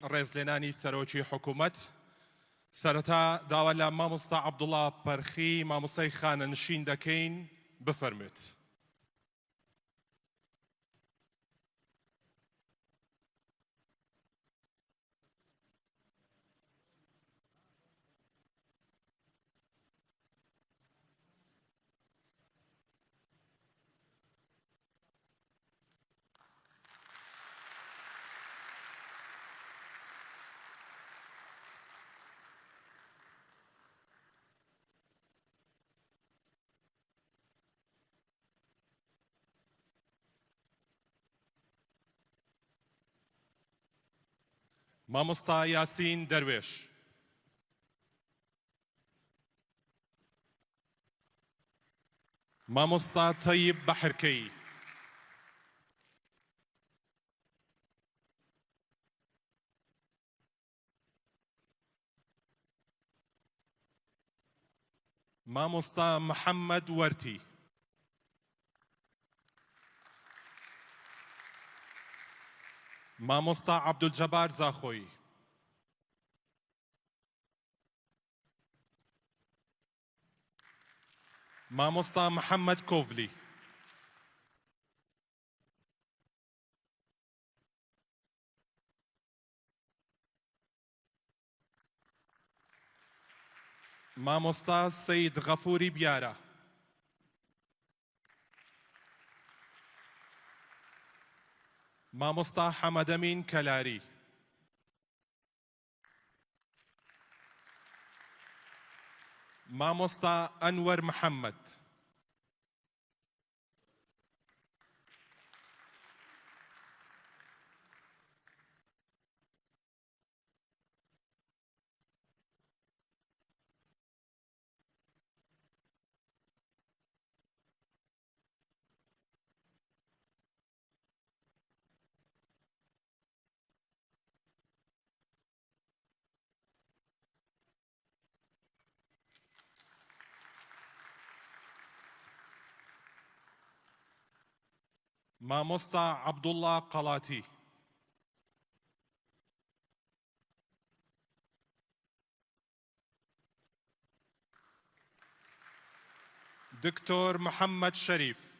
ڕێزلێنانی سەرۆکی حکوومەت سەرەتا داوا لە مامۆستا عەبدوڵڵا پەرخی مامۆستای خانەنشین دەکەین بفەرمێت. مامۆستا یاسین دەروێش. مامۆستا تەیب بەحرکەی. مامۆستا محەممەد وەرتی. مامۆستا عەبدولجەبار زاخۆی. مامۆستا محەممەد کۆڤلی. مامۆستا سەید غەفووری بیارە. مامۆستا حەمەدەمین کەلاری. مامۆستا ئەنوەر محەممەد. مامۆستا عەبدوڵڵا قەڵاتی. دکتۆر محەممەد شەریف.